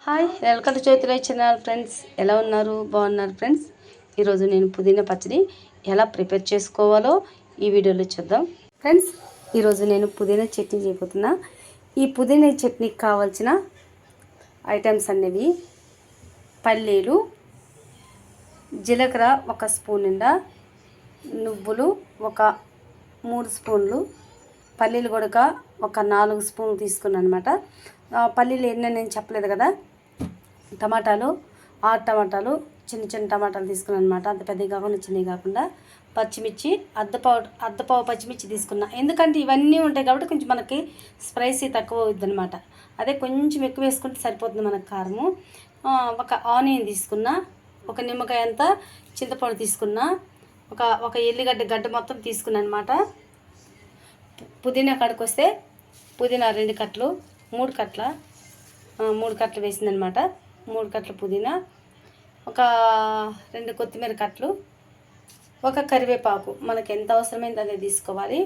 Hi, welcome to Jyoti Rai channel friends. ఎలా ఉన్నారు? బాగున్నారు ఫ్రెండ్స్. ఈరోజు నేను పుదీనా పచ్చడి ఎలా ప్రిపేర్ చేసుకోవాలో ఈ వీడియోలో చూద్దాం ఫ్రెండ్స్. ఈరోజు నేను పుదీనా చట్నీ చేయబోతున్నా. ఈ పుదీనా చట్నీకి కావాల్సిన ఐటమ్స్ అనేవి పల్లీలు, జీలకర్ర ఒక స్పూన్ నిండా, నువ్వులు ఒక 3 స్పూన్లు, పల్లీలు కూడా ఒక 4 స్పూన్లు తీసుకున్నాను అనమాట. పల్లీలు ఎన్ని నేను చెప్పలేదు కదా. టమాటాలు 6 టమాటాలు, చిన్న చిన్న టమాటాలు తీసుకున్నాను అనమాట. అంత పెద్దవి కాకుండా చిన్నవి కాకుండా. పచ్చిమిర్చి అర్ధపావు పచ్చిమిర్చి తీసుకున్నా. ఎందుకంటే ఇవన్నీ ఉంటాయి కాబట్టి కొంచెం మనకి స్పైసీ తక్కువ అవుతుంది అనమాట. అదే కొంచెం ఎక్కువ వేసుకుంటే సరిపోతుంది మనకు కారము. ఒక ఆనియన్ తీసుకున్నా, ఒక నిమ్మకాయ అంతా చింతపండు తీసుకున్నా, ఒక ఎల్లిగడ్డ గడ్డ మొత్తం తీసుకున్నాను అనమాట. పుదీనా కాడికి వస్తే పుదీనా 2 కట్టలు, 3 కట్టలు వేసిందనమాట. 3 కట్టలు పుదీనా, ఒక 2 కొత్తిమీర కట్టలు, ఒక కరివేపాకు మనకి ఎంత అవసరమైంది అదే తీసుకోవాలి.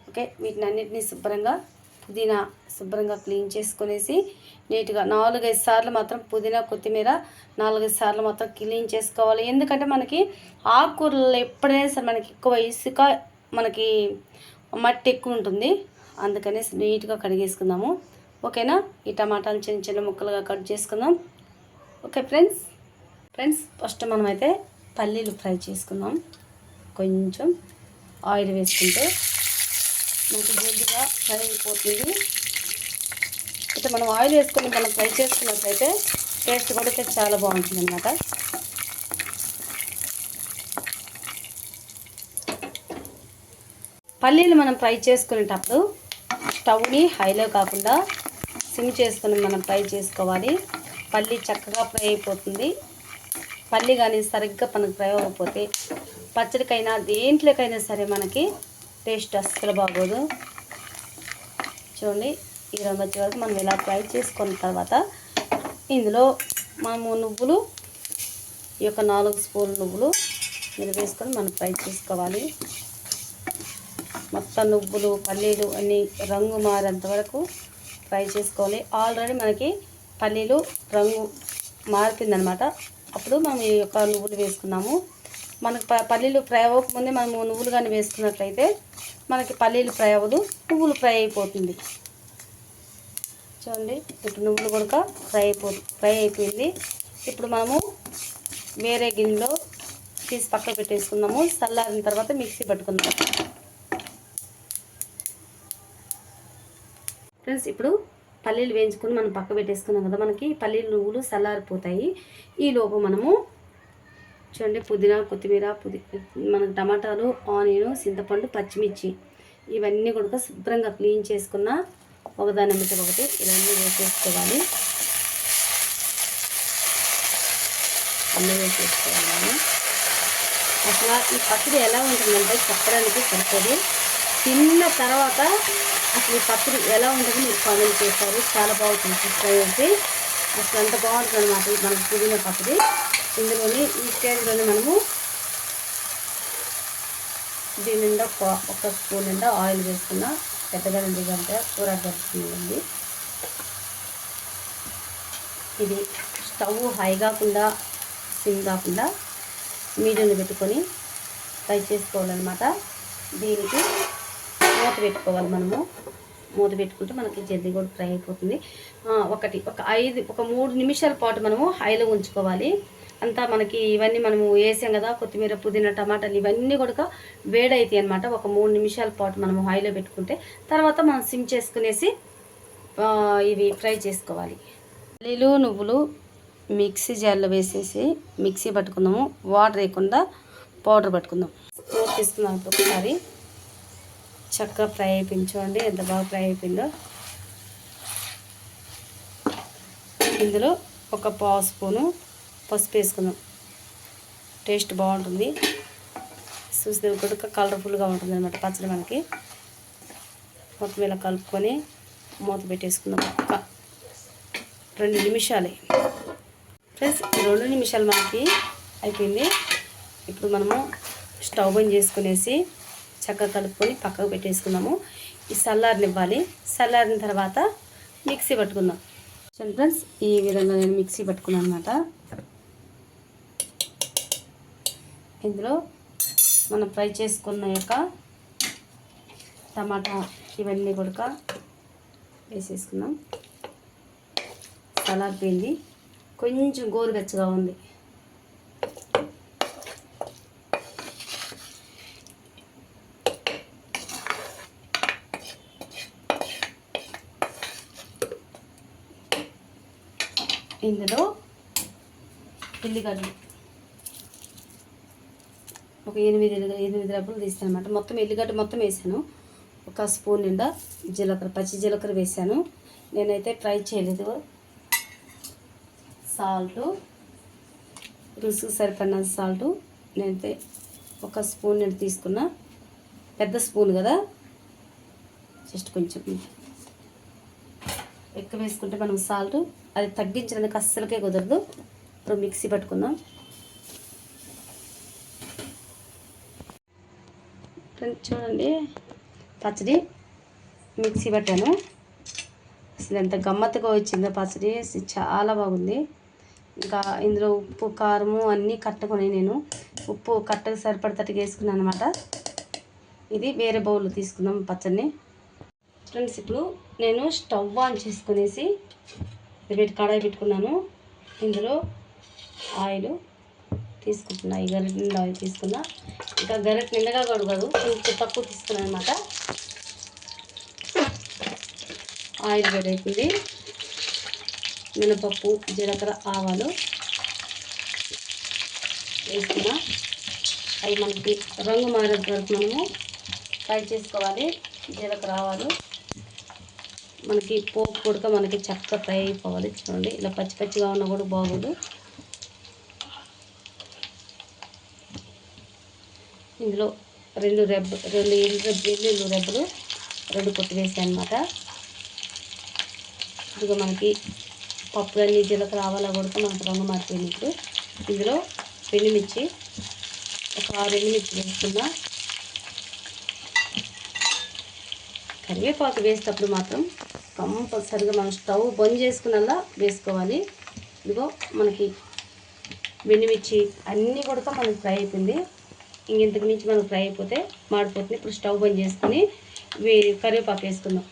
ఓకే, వీటిని అన్నిటినీ పుదీనా శుభ్రంగా క్లీన్ చేసుకునేసి నీట్గా 4-5 సార్లు మాత్రం పుదీనా కొత్తిమీర 4-5 సార్లు మాత్రం క్లీన్ చేసుకోవాలి. ఎందుకంటే మనకి ఆకుకూరలు ఎప్పుడైనా సరే మనకి ఎక్కువ ఇసుక, మనకి మట్టి ఎక్కువ ఉంటుంది. అందుకనేసి నీట్గా కడిగేసుకుందాము. ఓకేనా. ఈ టమాటాలు చిన్న చిన్న ముక్కలుగా కట్ చేసుకుందాం. Okay friends. ఫస్ట్ మనమైతే పల్లీలు ఫ్రై చేసుకుందాం. కొంచెం ఆయిల్ వేసుకుంటే మనకి జల్దిగా ఫ్రై అయిపోతుంది. అయితే మనం ఆయిల్ వేసుకొని మనం ఫ్రై చేసుకున్నట్లయితే టేస్ట్ కూడా చాలా బాగుంటుంది అన్నమాట. పల్లీలు మనం ఫ్రై చేసుకునేటప్పుడు స్టవ్ని హైలో కాకుండా సిమ్ చేసుకొని మనం ఫ్రై చేసుకోవాలి. పల్లీ చక్కగా ఫ్రై అయిపోతుంది. పల్లీ కానీ సరిగ్గా మనకు ఫ్రై అవ్వకపోతే పచ్చడికైనా దేంట్లోకైనా సరే మనకి టేస్ట్ అస్సలు బాగోదు. చూడండి, ఈ రంగు వచ్చే వరకు మనం ఇలా ఫ్రై చేసుకున్న తర్వాత ఇందులో మనము నువ్వులు, ఈ యొక్క 4 స్పూన్ల నువ్వులు మీరు వేసుకొని మనం ఫ్రై చేసుకోవాలి. మొత్తం నువ్వులు పల్లీలు అన్నీ రంగు మారేంత వరకు ఫ్రై చేసుకోవాలి. ఆల్రెడీ మనకి పల్లీలు రంగు మారుతుందనమాట. అప్పుడు మనం ఈ యొక్క నువ్వులు వేసుకున్నాము. మనకు పల్లీలు ఫ్రై అవ్వకముందే మనము నువ్వులు కానీ వేసుకున్నట్లయితే మనకి పల్లీలు ఫ్రై అవ్వదు, నువ్వులు ఫ్రై అయిపోతుంది. చూడండి, ఇప్పుడు నువ్వులు కూడా ఫ్రై అయిపోయింది. ఇప్పుడు మనము వేరే గిన్నెలో తీసి పక్కన పెట్టేసుకుందాము. చల్లారిన తర్వాత మిక్సీ పట్టుకుందాం ఫ్రెండ్స్. ఇప్పుడు పల్లీలు వేయించుకొని మనం పక్క పెట్టేసుకున్నాం కదా. మనకి పల్లీలు నువ్వులు చల్లారిపోతాయి. ఈ లోపు మనము చూడండి పుదీనా కొత్తిమీర మనకు టమాటాలు, ఆనియన్, చింతపండు, పచ్చిమిర్చి ఇవన్నీ కూడా శుభ్రంగా క్లీన్ చేసుకున్న ఒకదాని మీద ఒకటి ఇవన్నీ వేసేసుకోవాలి. అన్నీ వేసేసుకోవాలి. అసలు ఈ పచ్చడి ఎలా ఉంటుందంటే చెప్పడానికి సరిపోదు. తిన్న తర్వాత అసలు ఈ పచ్చడి ఎలా ఉంటుందో మీరు కామెంట్ చేస్తారు. చాలా బాగుంటుంది ఫ్రై అయితే అసలు అంత బాగుంటుంది అన్నమాట మనకి పుదీనా పచ్చడి. ఇందులోని ఈ స్టేజ్లోనే మనము దీని నిండా ఒక స్పూన్ నిండా ఆయిల్ వేసుకున్న పెద్దగా గంట కూర దొరుకుతుంది. ఇది స్టవ్ హై కాకుండా సిమ్ కాకుండా మీడియంలో పెట్టుకొని ఫ్రై చేసుకోవాలన్నమాట. దీనికి మూత పెట్టుకోవాలి. మనము మూత పెట్టుకుంటే మనకి జల్దీ కూడా ఫ్రై అయిపోతుంది. ఒక 3 నిమిషాల పాటు మనము హైలో ఉంచుకోవాలి. అంతా మనకి ఇవన్నీ మనము వేసాం కదా, కొత్తిమీర, పుదీనా, టమాటాలు ఇవన్నీ కూడా వేడైతాయి అనమాట. ఒక 3 నిమిషాల పాటు మనము హైలో పెట్టుకుంటే తర్వాత మనం సిమ్ చేసుకునేసి ఇవి ఫ్రై చేసుకోవాలి. పల్లీలు నువ్వులు మిక్సీ జార్లో వేసేసి మిక్సీ పట్టుకుందాము. వాటర్ వేయకుండా పౌడర్ పట్టుకుందాం. తీసుకుందాం. ఒకసారి చక్కగా ఫ్రై అయిపోయింది. చూడండి ఎంత బాగా ఫ్రై అయిపోయిందో. ఇందులో ఒక 1/2 స్పూను పసుపు వేసుకుందాం. టేస్ట్ బాగుంటుంది. చూస్తే కూడా కలర్ఫుల్గా ఉంటుంది అన్నమాట పచ్చడి మనకి. మొత్తం ఇలా కలుపుకొని మూత పెట్టేసుకుందాం. ఒక 2 నిమిషాలే ఫ్రెండ్స్. 2 నిమిషాలు మనకి అయిపోయింది. ఇప్పుడు మనము స్టవ్ బంద్ చేసుకునేసి చక్కగా కలుపుకొని పక్కకు పెట్టేసుకుందాము. ఈ చల్లారనివ్వాలి. చల్లారిన తర్వాత మిక్సీ పట్టుకుందాం. చూడండి ఫ్రెండ్స్, ఈ విధంగా నేను మిక్సీ పట్టుకున్నాను అనమాట. ఇందులో మనం ఫ్రై చేసుకున్న యొక్క టమాటా ఇవన్నీ కూడా వేసేసుకున్నాం. చల్లారిపోయింది, కొంచెం గోరువెచ్చగా ఉంది. ఇందులో ఎల్లిగడ్డలు ఒక 8 రెబ్బలు తీస్తాను అనమాట. మొత్తం ఎల్లిగడ్డ మొత్తం వేసాను. ఒక స్పూన్ నిండా జీలకర్ర, పచ్చి జీలకర్ర వేసాను. నేనైతే ఫ్రై చేయలేదు. సాల్టు, రుసుకు సరిపడిన సాల్టు నేనైతే ఒక స్పూన్ నిండా తీసుకున్నా. పెద్ద స్పూన్ కదా, జస్ట్ కొంచెం ఎక్కువ వేసుకుంటే మనం సాల్ట్ అది తగ్గించడానికి అస్సలకే కుదరదు. ఇప్పుడు మిక్సీ పట్టుకుందాం. చూడండి, పచ్చడి మిక్సీ పట్టాను. అసలు ఎంత గమ్మత్తుగా వచ్చిందో పచ్చడి, చాలా బాగుంది. ఇంకా ఇందులో ఉప్పు కారము అన్నీ కట్టుకొని నేను ఉప్పు కట్టకు సరిపడతట్టుగా వేసుకున్నాను అనమాట. ఇది వేరే బౌల్లో తీసుకుందాం పచ్చడిని. ఫ్రెండ్స్, ఇప్పుడు నేను స్టవ్ ఆన్ చేసుకునేసి కడాయి పెట్టుకున్నాను. ఇందులో ఆయిల్ తీసుకుంటున్నా. ఈ గరిటె నిండా ఆయిల్ తీసుకున్నా. ఇంకా గరిటె నిండగా కడగదు, కొంచెం తక్కువ తీసుకున్నాను అనమాట. ఆయిల్ వేడైతుంది. మినపప్పు, జీలకర్ర, ఆవాలు వేసుకున్నా. అవి మనకి రంగు మారేంత వరకు మనము ఫ్రై చేసుకోవాలి. జీలకర్ర, ఆవాలు మనకి పోపు కూడా మనకి చక్కగా ఫ్రై అయిపోవాలి. చూడండి, ఇలా పచ్చి పచ్చిగా ఉన్నా కూడా బాగోదు. ఇందులో 2 ఎల్లుల్లి రెబ్బలు 2 కొట్టి వేసాను అనమాట. ఇదిగో మనకి పప్పులన్నీ జీలకర్ర, ఆవాల కూడా మనకు రంగు మారిపోయింది. ఇప్పుడు ఇందులో ఎండుమిర్చి ఒక 6 ఎండుమిర్చి వేసుకున్నా. కరివేపాకు వేసేటప్పుడు మాత్రం కంపల్సరిగా మనం స్టవ్ బంద్ చేసుకున్నలా వేసుకోవాలి. ఇదిగో మనకి ఎండుమిర్చి అన్నీ కూడా మనకి ఫ్రై అయిపోయింది. ఇంతకు మించి మనకు ఫ్రై అయిపోతే మాడిపోతుంది. ఇప్పుడు స్టవ్ బంద్ చేసుకుని కరివేపాకు వేసుకుందాం.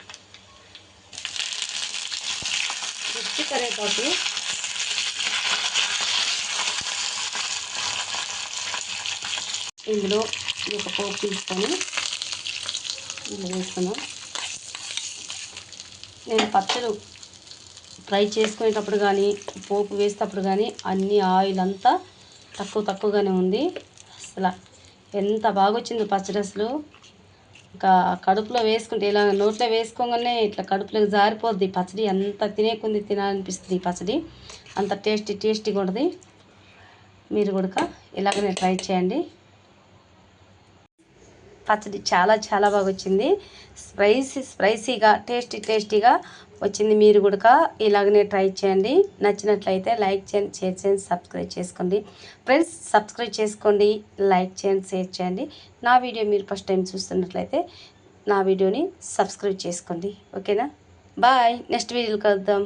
కరివేపాకు ఇందులో ఒక పోపు తీసుకొని ఇందులో వేసుకుందాం. నేను పచ్చడి ఫ్రై చేసుకునేటప్పుడు కానీ పోపు వేసేటప్పుడు కానీ అన్ని ఆయిల్ అంతా తక్కువగానే ఉంది. అసలు ఎంత బాగా వచ్చిందో పచ్చడి. అసలు ఇంకా కడుపులో వేసుకుంటే ఇలా నోట్లో వేసుకోగానే ఇట్లా కడుపులోకి జారిపోద్ది పచ్చడి. ఎంత తినేకుంది తినాలనిపిస్తుంది ఈ పచ్చడి. అంత టేస్టీగా ఉంటుంది. మీరు కూడా ఇలాగనే ట్రై చేయండి. పచ్చడి చాలా బాగా వచ్చింది. స్పైసీగా టేస్టీగా వచ్చింది. మీరు కూడా ఇలాగనే ట్రై చేయండి. నచ్చినట్లయితే లైక్ చేయండి, షేర్ చేయండి, సబ్స్క్రైబ్ చేసుకోండి. ఫ్రెండ్స్, సబ్స్క్రైబ్ చేసుకోండి, లైక్ చేయండి, షేర్ చేయండి. నా వీడియో మీరు ఫస్ట్ టైం చూస్తున్నట్లయితే నా వీడియోని సబ్స్క్రైబ్ చేసుకోండి. ఓకేనా? బాయ్. నెక్స్ట్ వీడియోలో కలుద్దాం.